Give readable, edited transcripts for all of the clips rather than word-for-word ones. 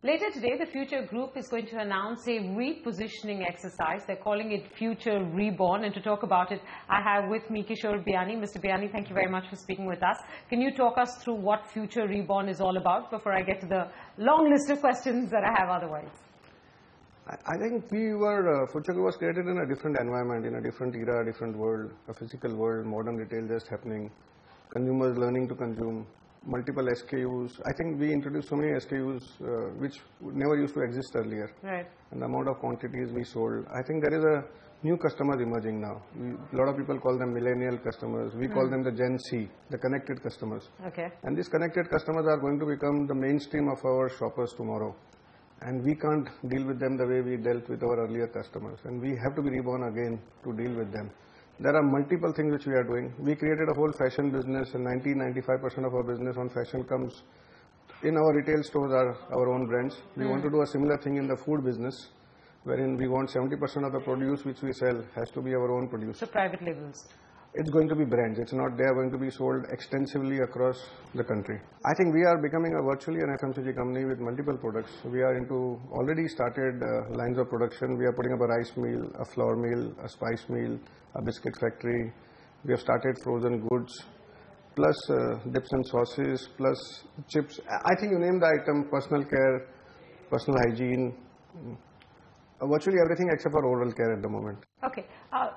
Later today, the Future Group is going to announce a repositioning exercise. They're calling it Future Reborn. And to talk about it, I have with me Kishor Biyani. Mr. Biyani, thank you very much for speaking with us. Can you talk us through what Future Reborn is all about before I get to the long list of questions that I have otherwise? I think Future Group was created in a different environment, in a different era, a different world, a physical world, modern retail just happening, consumers learning to consume, multiple SKUs. I think we introduced so many SKUs which never used to exist earlier. Right. And the amount of quantities we sold. I think there is a new customers emerging now. A lot of people call them millennial customers. We call them the Gen C, the connected customers. Okay. And these connected customers are going to become the mainstream of our shoppers tomorrow. And we can't deal with them the way we dealt with our earlier customers. And we have to be reborn again to deal with them. There are multiple things which we are doing. We created a whole fashion business, and 90-95% of our business on fashion comes in our retail stores are our own brands. We want to do a similar thing in the food business, wherein we want 70% of the produce which we sell has to be our own produce. So private labels. It's going to be brands. It's not they are going to be sold extensively across the country. I think we are becoming a virtually an FMCG company with multiple products. We are already started lines of production. We are putting up a rice mill, a flour mill, a spice mill, a biscuit factory. We have started frozen goods, plus dips and sauces, plus chips. I think you name the item, personal care, personal hygiene, virtually everything except for oral care at the moment. Okay,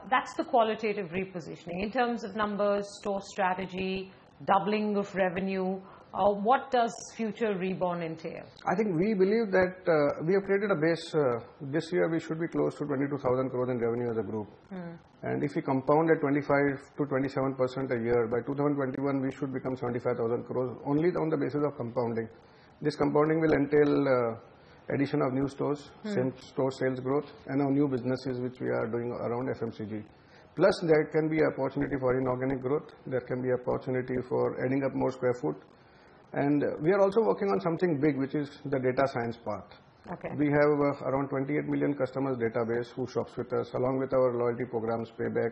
that's the qualitative repositioning. In terms of numbers, store strategy, doubling of revenue, what does Future Reborn entail? I think we believe that we have created a base. This year we should be close to 22,000 crores in revenue as a group. And if we compound at 25 to 27% a year, by 2021 we should become 75,000 crores only on the basis of compounding. This compounding will entail addition of new stores, same store sales growth, and our new businesses which we are doing around FMCG. Plus there can be opportunity for inorganic growth, there can be opportunity for adding up more square foot. And we are also working on something big, which is the data science part. Okay. We have around 28 million customers database who shops with us, along with our loyalty programs, Payback,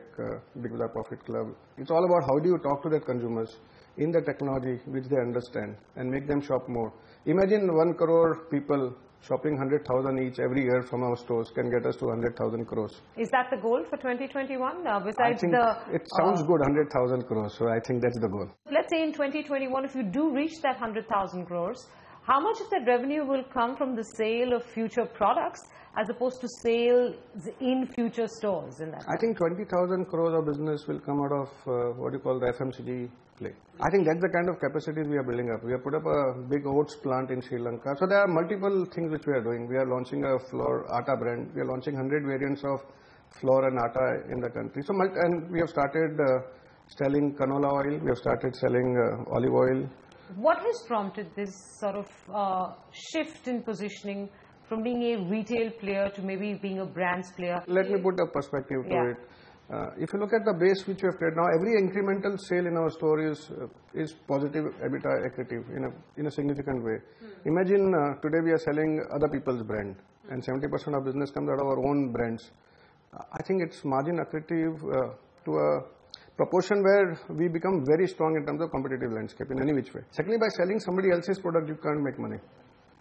Big Bazaar Profit Club. It's all about how do you talk to the consumers in the technology which they understand and make them shop more. Imagine 1 crore people shopping 100,000 each every year from our stores can get us to 100,000 crores. Is that the goal for 2021? Besides it sounds good, 100,000 crores, so I think that's the goal. Let's say in 2021, if you do reach that 100,000 crores, how much of that revenue will come from the sale of future products as opposed to sales in future stores? I think 20,000 crores of business will come out of what you call the FMCG play. I think that's the kind of capacities we are building up. We have put up a big oats plant in Sri Lanka. So there are multiple things which we are doing. We are launching a flour atta brand. We are launching 100 variants of flour and atta in the country. So and we have started selling canola oil. We have started selling olive oil. What has prompted this sort of shift in positioning from being a retail player to maybe being a brands player? Let me put a perspective to it. If you look at the base which we have created now, every incremental sale in our store is positive EBITDA accretive in a significant way. Imagine today we are selling other people's brand and 70% of business comes out of our own brands. I think it's margin accretive to a proportion where we become very strong in terms of competitive landscape in any which way. Secondly, by selling somebody else's product, you can't make money,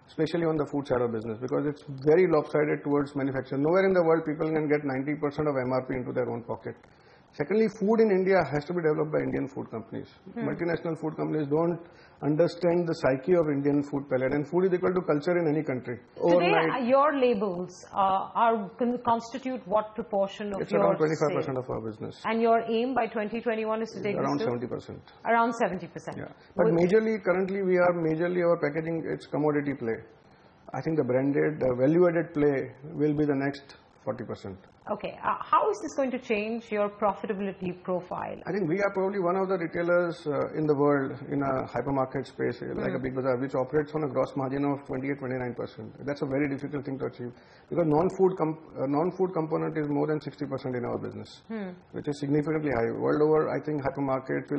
especially on the food side of business, because it's very lopsided towards manufacturing. Nowhere in the world people can get 90% of MRP into their own pocket. Secondly, food in India has to be developed by Indian food companies. Multinational food companies don't understand the psyche of Indian food palate, and food is equal to culture in any country. Today, your labels constitute what proportion of your around 25% of our business. And your aim by 2021 is to take around this to? 70%. Around 70%. Yeah. But currently we are our packaging, it's commodity play. I think the branded, value-added play will be the next 40%. Okay, how is this going to change your profitability profile? I think we are probably one of the retailers in the world in a hypermarket space like a Big Bazaar, which operates on a gross margin of 28-29%. That's a very difficult thing to achieve because non-food component is more than 60% in our business, which is significantly high. World over, I think hypermarket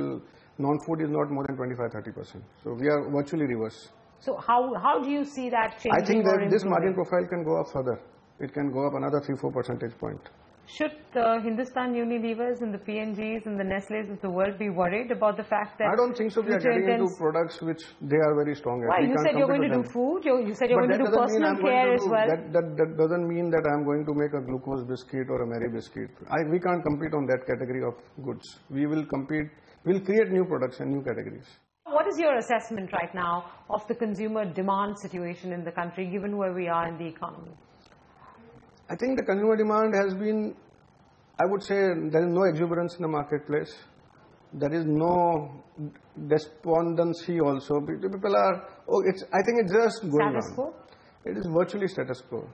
non-food is not more than 25-30%. So we are virtually reverse. So how do you see that changing? I think that this margin profile can go up further. It can go up another 3-4 percentage point. Should the Hindustan Unilevers and the P&Gs and the Nestles of the world be worried about the fact that... I don't think so. We are getting into products which they are very strong at. Why? You said you're going to do food. You said you're going to do personal care as well. That doesn't mean that I'm going to make a glucose biscuit or a Mary biscuit. We can't compete on that category of goods. We will compete. We'll create new products and new categories. What is your assessment right now of the consumer demand situation in the country, given where we are in the economy? I think the consumer demand has been, I would say, there is no exuberance in the marketplace. There is no despondency also. People are, I think it's just going status quo? It is virtually status quo.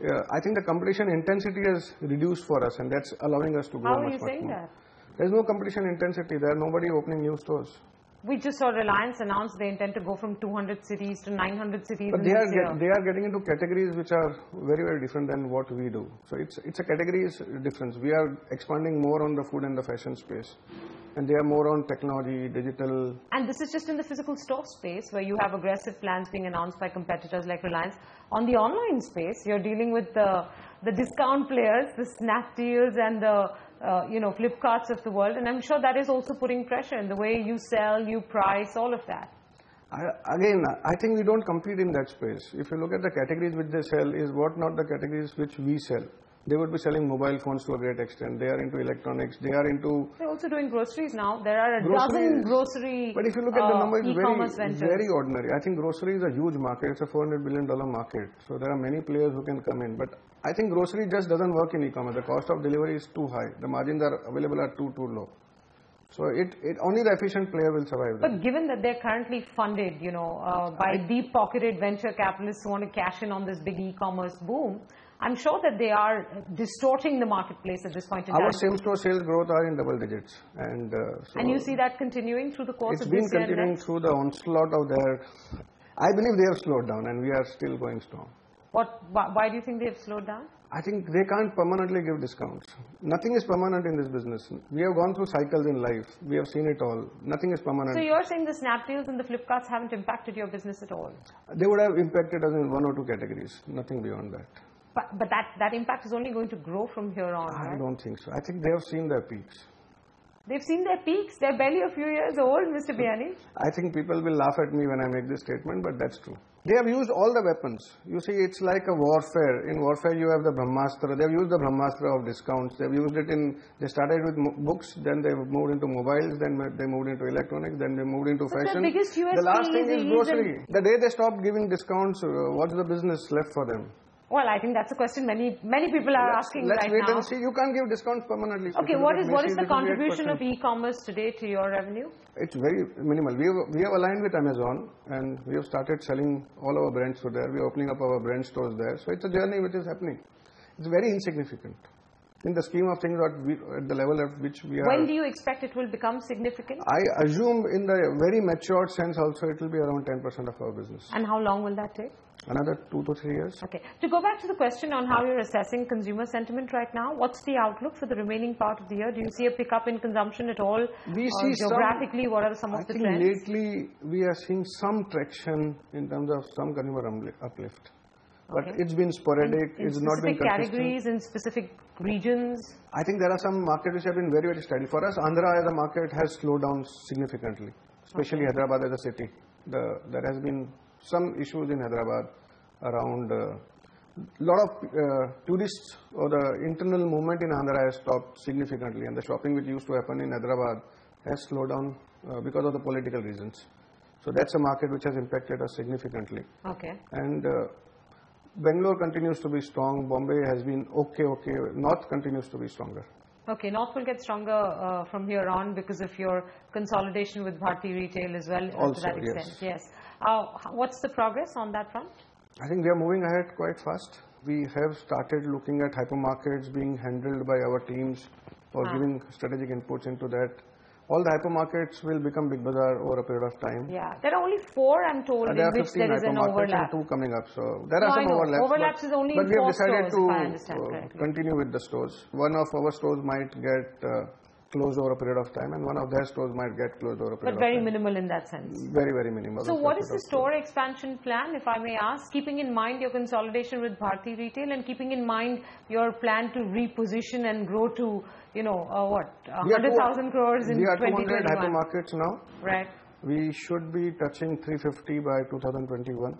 I think the competition intensity has reduced for us, and that's allowing us to grow much more. How are you saying that? There is no competition intensity. There are nobody opening new stores. We just saw Reliance announce they intend to go from 200 cities to 900 cities. But they are getting into categories which are very, very different than what we do. So it's a categories difference. We are expanding more on the food and the fashion space, and they are more on technology, digital. And this is just in the physical store space, where you have aggressive plans being announced by competitors like Reliance. On the online space, you're dealing with the discount players, the Snapdeals and the Flipkarts of the world, and I'm sure that is also putting pressure in the way you sell, you price, all of that. I think we don't compete in that space. If you look at the categories which they sell, is what not the categories which we sell. They would be selling mobile phones to a great extent. They are into electronics. They're also doing groceries now. There are a dozen grocery But if you look at the numbers, it's very ordinary. I think grocery is a huge market. It's a $400 billion market. So there are many players who can come in. But I think grocery just doesn't work in e-commerce. The cost of delivery is too high. The margins are available are too low. So only the efficient player will survive. But given that they're currently funded, by deep-pocketed venture capitalists who want to cash in on this big e-commerce boom, I'm sure that they are distorting the marketplace at this point in time. Our same-store sales growth are in double digits. And you see that continuing through the course of this year? It's been continuing through the onslaught of their... I believe they have slowed down, and we are still going strong. Why do you think they have slowed down? I think they can't permanently give discounts. Nothing is permanent in this business. We have gone through cycles in life. We have seen it all. Nothing is permanent. So you're saying the Snapdeals and the Flipkarts haven't impacted your business at all? They would have impacted us in 1 or 2 categories. Nothing beyond that. But that impact is only going to grow from here on, right? I don't think so. I think they have seen their peaks. They've seen their peaks? They're barely a few years old, Mr. Biyani. I think people will laugh at me when I make this statement, but that's true. They have used all the weapons. You see, it's like a warfare. In warfare, you have the Brahmastra. They've used the Brahmastra of discounts. They've used it they started with books, then they moved into mobiles, then they moved into electronics, then they moved into fashion. The last thing is grocery. The day they stopped giving discounts, what's the business left for them? Well, I think that's a question many people are asking right now. Let's wait and see. You can't give discounts permanently. Okay, what is the contribution of e-commerce today to your revenue? It's very minimal. We have aligned with Amazon, and we have started selling all our brands through there. We are opening up our brand stores there. So it's a journey which is happening. It's very insignificant in the scheme of things at the level at which we are. When do you expect it will become significant? I assume in the very matured sense also it will be around 10% of our business. And how long will that take? Another 2 to 3 years. Okay. To go back to the question on how you're assessing consumer sentiment right now, what's the outlook for the remaining part of the year? Do you see a pickup in consumption at all? We see geographically, what are some of the trends? I think lately we are seeing some traction in terms of some consumer uplift. But it's been sporadic. It's not been consistent. In specific categories, in specific regions? I think there are some markets which have been very, very steady. For us, Andhra as a market has slowed down significantly, especially Hyderabad as a city. There has been some issues in Hyderabad around a lot of tourists, or the internal movement in Andhra has stopped significantly, and the shopping which used to happen in Hyderabad has slowed down because of the political reasons. So that's a market which has impacted us significantly. Okay. And Bangalore continues to be strong. Bombay has been okay. North continues to be stronger. Okay, North will get stronger from here on because of your consolidation with Bharti Retail as well. Also, to that extent. Yes. What's the progress on that front? I think we are moving ahead quite fast. We have started looking at hypermarkets being handled by our teams or giving strategic inputs into that. All the hypermarkets will become Big Bazaar over a period of time. Yeah, there are only 4, I'm told, in which there is an overlap. And 2 coming up, so there are some overlaps. Overlaps is only but in 4 we have decided stores, if I understand to continue with the stores. One of our stores might get closed over a period of time, and one of their stores might get closed over a period of time. But very minimal in that sense. Very, very minimal. So what is the store expansion plan, if I may ask, keeping in mind your consolidation with Bharti Retail and keeping in mind your plan to reposition and grow to, 100,000 crores in 2021? We are 200 hypermarkets now. Right. We should be touching 350 by 2021.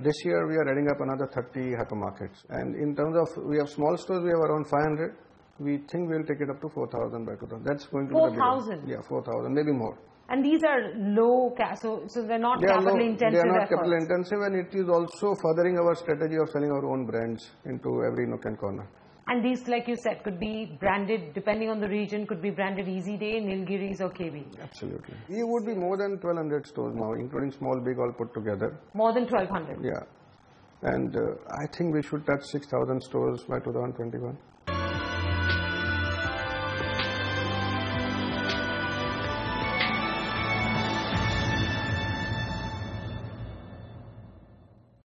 This year we are adding up another 30 hypermarkets. And in terms of, we have small stores, we have around 500. We think we'll take it up to 4,000 by 2000. That's going to be 4,000? Yeah, 4,000, maybe more. And these are low, so they're not capital intensive. They are not capital intensive, and it is also furthering our strategy of selling our own brands into every nook and corner. And these, like you said, could be branded, depending on the region, could be branded Easy Day, Nilgiris or KB. Absolutely. We would be more than 1,200 stores now, including small, big, all put together. More than 1,200? Yeah. And I think we should touch 6,000 stores by 2021.